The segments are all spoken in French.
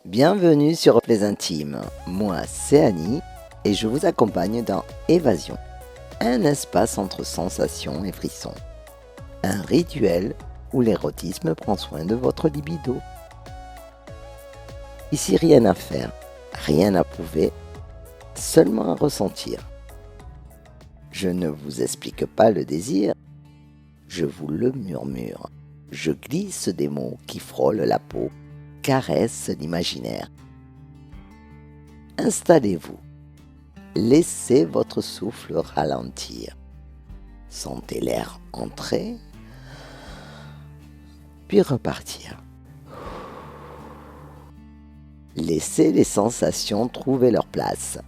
Bienvenue sur Reflets Intimes. Moi, c'est Annie et je vous accompagne dans Évasion, un espace entre sensations et frissons. Un rituel où l'érotisme prend soin de votre libido. Ici, rien à faire, rien à prouver, seulement à ressentir. Je ne vous explique pas le désir, je vous le murmure. Je glisse des mots qui frôlent la peau, caressent l'imaginaire. Installez-vous. Laissez votre souffle ralentir. Sentez l'air entrer, puis repartir. Laissez les sensations trouver leur place.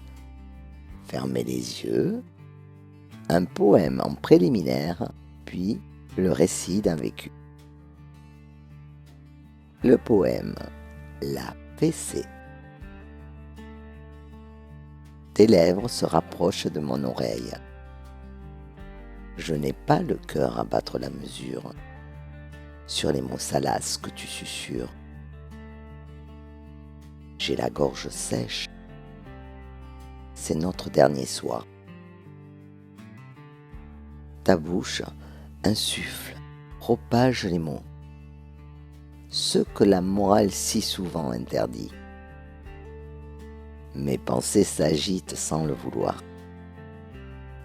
Fermez les yeux. Un poème en préliminaire, puis le récit d'un vécu. Le poème La fessée. Tes lèvres se rapprochent de mon oreille. Je n'ai pas le cœur à battre la mesure sur les mots salaces que tu susurres. J'ai la gorge sèche. C'est notre dernier soir. Ta bouche insuffle, propage les mots, ceux que la morale si souvent interdit. Mes pensées s'agitent sans le vouloir.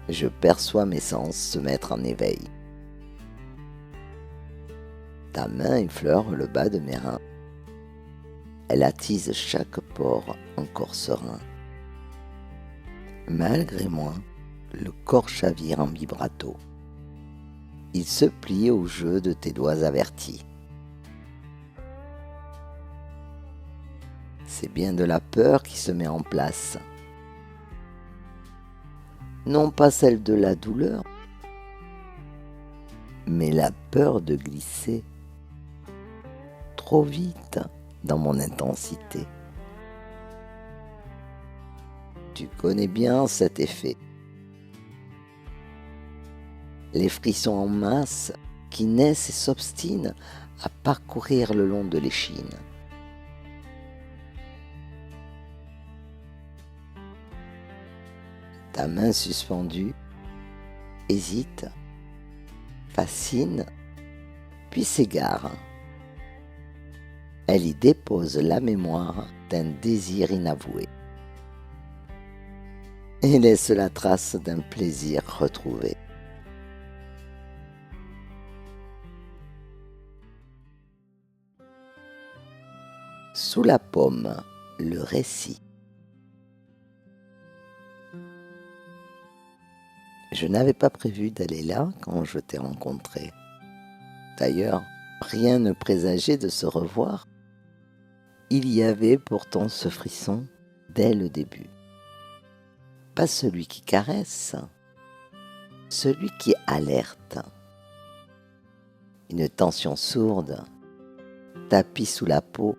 Je perçois mes sens se mettre en éveil. Ta main effleure le bas de mes reins. Elle attise chaque pore encore serein. Malgré moi, le corps chavire en vibrato. Il se plie au jeu de tes doigts avertis. C'est bien de la peur qui se met en place. Non pas celle de la douleur, mais la peur de glisser trop vite dans mon intensité. Tu connais bien cet effet. Les frissons en masse qui naissent et s'obstinent à parcourir le long de l'échine. Ta main suspendue hésite, fascine, puis s'égare. Elle y dépose la mémoire d'un désir inavoué et laisse la trace d'un plaisir retrouvé. Sous la paume, le récit. Je n'avais pas prévu d'aller là quand je t'ai rencontré. D'ailleurs, rien ne présageait de se revoir. Il y avait pourtant ce frisson dès le début. Pas celui qui caresse, celui qui alerte. Une tension sourde tapis sous la peau,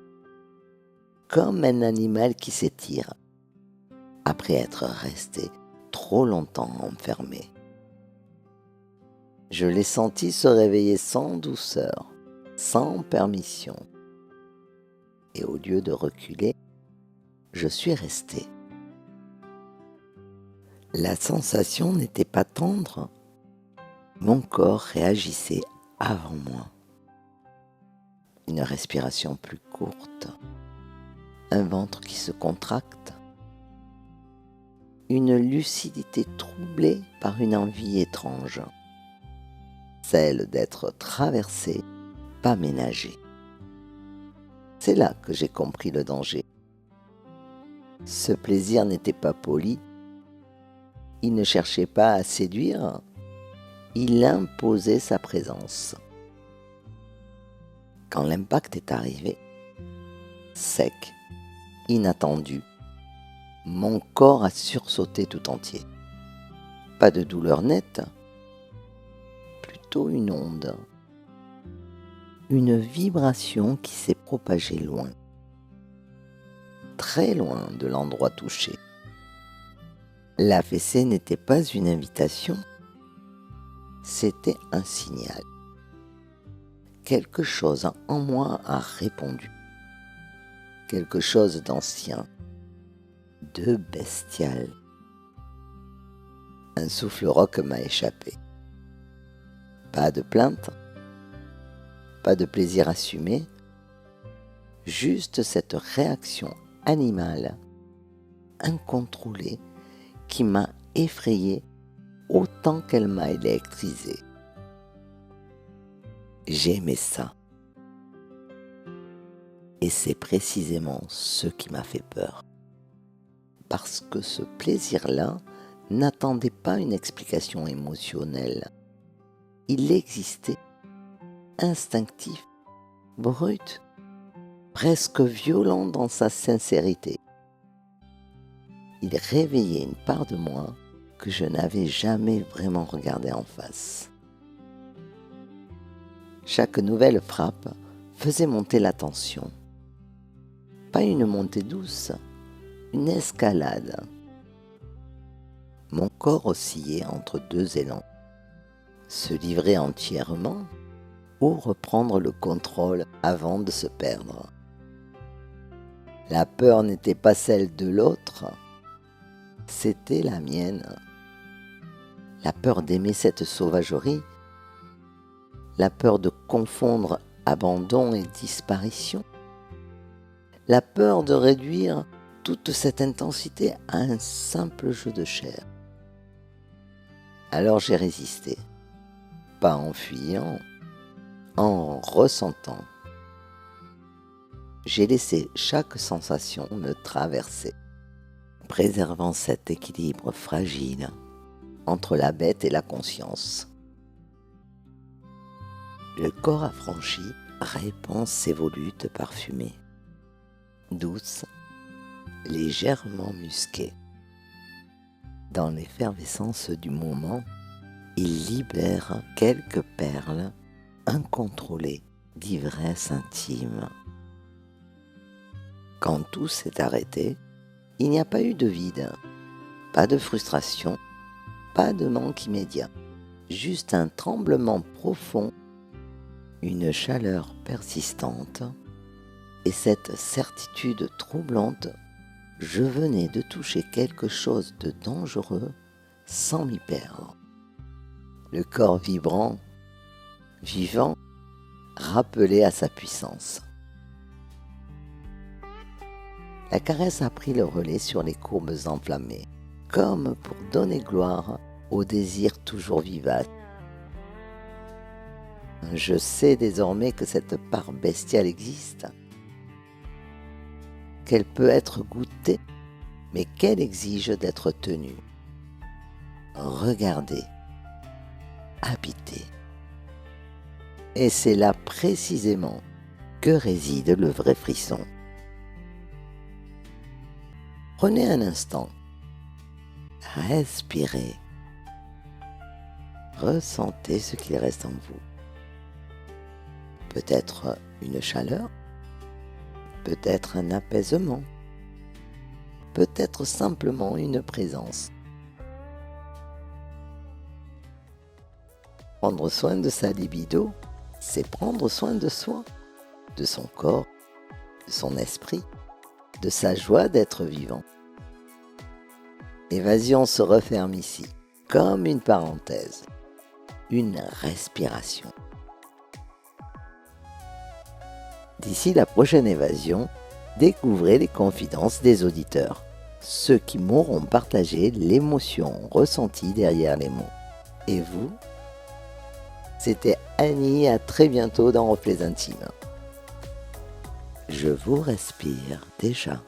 comme un animal qui s'étire, après être resté trop longtemps enfermé. Je l'ai senti se réveiller sans douceur, sans permission. Et au lieu de reculer, je suis resté. La sensation n'était pas tendre. Mon corps réagissait avant moi. Une respiration plus courte, un ventre qui se contracte, une lucidité troublée par une envie étrange, celle d'être traversé, pas ménagé. C'est là que j'ai compris le danger. Ce plaisir n'était pas poli, il ne cherchait pas à séduire, il imposait sa présence. Quand l'impact est arrivé, sec, inattendu, mon corps a sursauté tout entier. Pas de douleur nette, plutôt une onde. Une vibration qui s'est propagée loin, très loin de l'endroit touché. La fessée n'était pas une invitation, c'était un signal. Quelque chose en moi a répondu. quelque chose d'ancien, de bestial. Un souffle rauque m'a échappé. Pas de plainte, pas de plaisir assumé, juste cette réaction animale, incontrôlée, qui m'a effrayé autant qu'elle m'a électrisé. J'aimais ça. Et c'est précisément ce qui m'a fait peur. Parce que ce plaisir-là n'attendait pas une explication émotionnelle. Il existait, instinctif, brut, presque violent dans sa sincérité. Il réveillait une part de moi que je n'avais jamais vraiment regardée en face. Chaque nouvelle frappe faisait monter la tension. Pas une montée douce, une escalade. Mon corps oscillait entre deux élans. Se livrer entièrement ou reprendre le contrôle avant de se perdre. La peur n'était pas celle de l'autre, c'était la mienne. La peur d'aimer cette sauvagerie, la peur de confondre abandon et disparition, la peur de réduire toute cette intensité à un simple jeu de chair. Alors j'ai résisté, pas en fuyant, en ressentant. J'ai laissé chaque sensation me traverser, préservant cet équilibre fragile entre la bête et la conscience. Le corps affranchi répand ses volutes parfumées, douces, légèrement musquées. Dans l'effervescence du moment, il libère quelques perles incontrôlées d'ivresse intime. Quand tout s'est arrêté, il n'y a pas eu de vide, pas de frustration, pas de manque immédiat, juste un tremblement profond, une chaleur persistante et cette certitude troublante, je venais de toucher quelque chose de dangereux sans m'y perdre. Le corps vibrant, vivant, rappelé à sa puissance. La caresse a pris le relais sur les courbes enflammées, comme pour donner gloire au désir toujours vivace. Je sais désormais que cette part bestiale existe, qu'elle peut être goûtée, mais qu'elle exige d'être tenue, regardée, habitée. Et c'est là précisément que réside le vrai frisson. Prenez un instant, respirez, ressentez ce qu'il reste en vous. Peut-être une chaleur, peut-être un apaisement, peut-être simplement une présence. Prendre soin de sa libido, c'est prendre soin de soi, de son corps, de son esprit, de sa joie d'être vivant. Évasion se referme ici, comme une parenthèse, une respiration. D'ici la prochaine évasion, découvrez les confidences des auditeurs, ceux qui m'auront partagé l'émotion ressentie derrière les mots. Et vous ? C'était Annie, à très bientôt dans Reflets Intimes. Je vous respire déjà.